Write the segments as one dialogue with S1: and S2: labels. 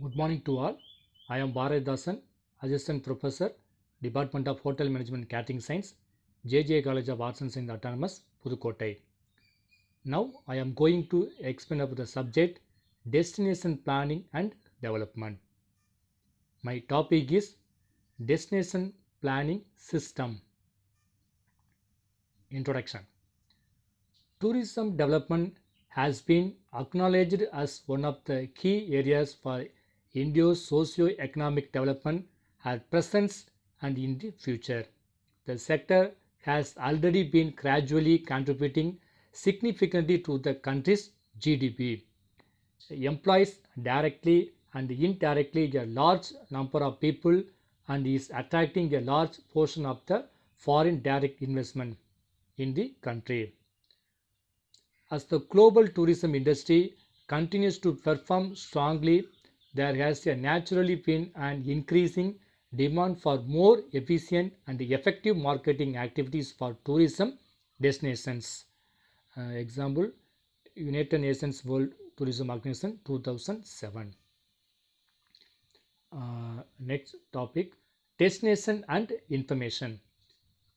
S1: Good morning to all. I am Bharadasan, Assistant Professor, Department of Hotel Management and Catering Science, JJ College of Arts and Science Autonomous, Pudukottai. Now I am going to explain about the subject Destination Planning and Development. My topic is Destination Planning System. Introduction. Tourism development has been acknowledged as one of the key areas for India's socio-economic development at present and in the future. The sector has already been gradually contributing significantly to the country's GDP, employs directly and indirectly a large number of people and is attracting a large portion of the foreign direct investment in the country. As the global tourism industry continues to perform strongly, there has naturally been an increasing demand for more efficient and effective marketing activities for tourism destinations. Example, United Nations World Tourism Organization 2007. Next topic, destination and information.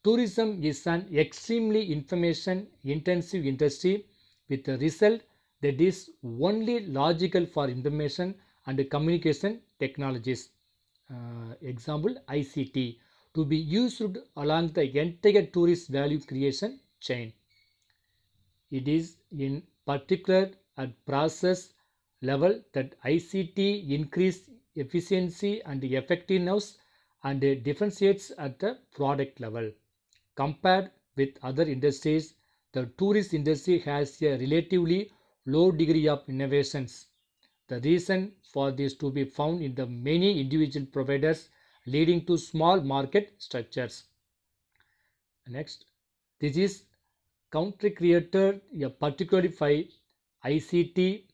S1: Tourism is an extremely information intensive industry with a result that is only logical for information and communication technologies. Example ICT to be used along the entire tourist value creation chain. It is in particular at process level that ICT increase efficiency and effectiveness and differentiates at the product level. Compared with other industries, the tourist industry has a relatively low degree of innovations. The reason for this to be found in the many individual providers leading to small market structures. Next, this is country created a particularly for ICT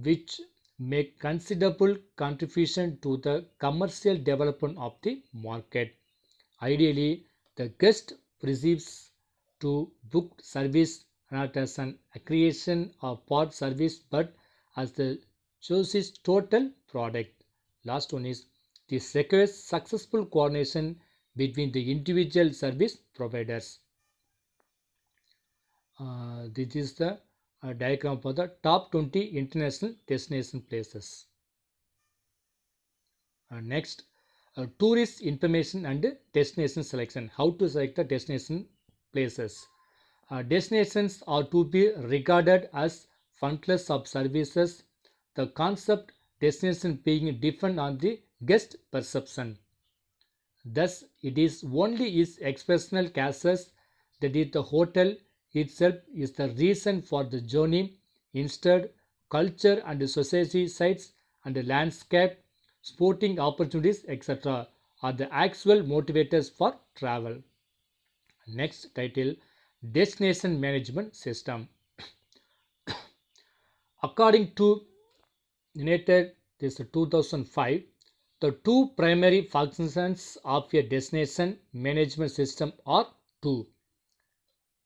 S1: which make considerable contribution to the commercial development of the market. Ideally, the guest receives to book service not as an accretion or part service but as the choices total product. Last one is this requires successful coordination between the individual service providers. This is the diagram for the top 20 international destination places. Next, tourist information and destination selection. How to select the destination places. Destinations are to be regarded as functions of services. The concept destination being different on the guest perception. Thus, it is only its expressional cases that is the hotel itself is the reason for the journey. Instead, culture and society sites and the landscape, sporting opportunities, etc. are the actual motivators for travel. Next title, Destination Management System. According to United this 2005, the two primary functions of a destination management system are two.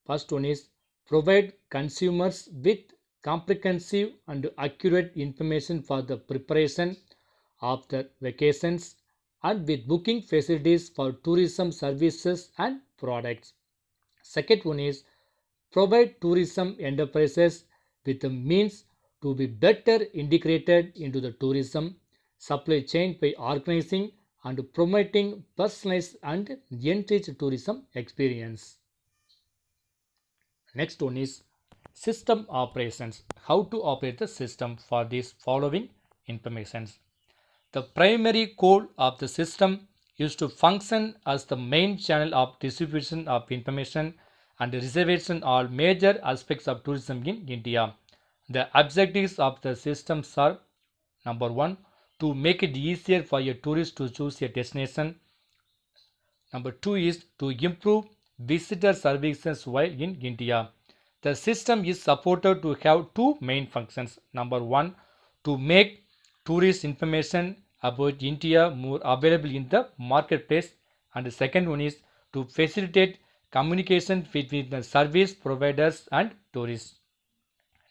S1: First one is provide consumers with comprehensive and accurate information for the preparation of the vacations and with booking facilities for tourism services and products. Second one is provide tourism enterprises with the means to be better integrated into the tourism supply chain by organizing and promoting personalized and enriched tourism experience. Next one is system operations. How to operate the system for these following informations. The primary goal of the system is to function as the main channel of distribution of information and reservation all major aspects of tourism in India. The objectives of the systems are number one, to make it easier for a tourist to choose a destination. Number two is to improve visitor services while in India. The system is supported to have two main functions. Number one, to make tourist information about India more available in the marketplace. And the second one is to facilitate communication between the service providers and tourists.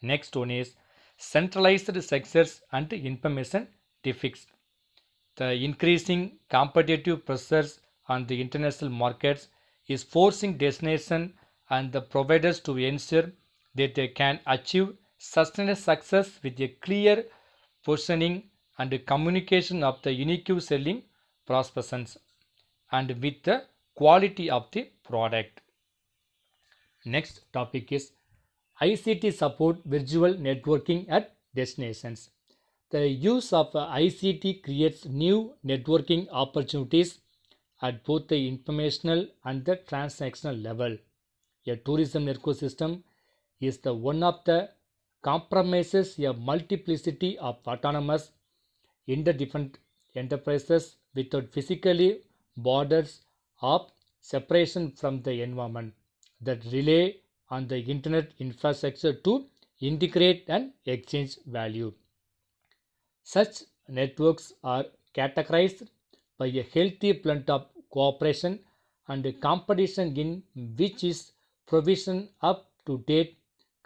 S1: Next one is centralized sectors and information deficits. The increasing competitive pressures on the international markets is forcing destinations and the providers to ensure that they can achieve sustained success with a clear positioning and communication of the unique selling propositions and with the quality of the product. Next topic is ICT support virtual networking at destinations. The use of ICT creates new networking opportunities at both the informational and the transactional level. A tourism ecosystem is the one of the compromises a multiplicity of autonomous interdependent enterprises without physically borders of separation from the environment that rely on the internet infrastructure to integrate and exchange value. Such networks are categorized by a healthy blend of cooperation and competition in which is provision up to date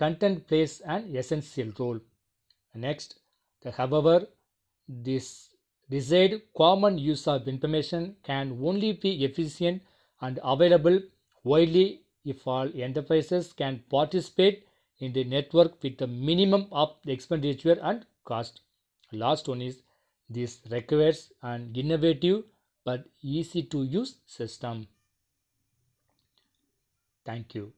S1: content plays an essential role. Next, however, this desired common use of information can only be efficient and available widely if all enterprises can participate in the network with the minimum of expenditure and cost. Last one is this requires an innovative but easy to use system. Thank you.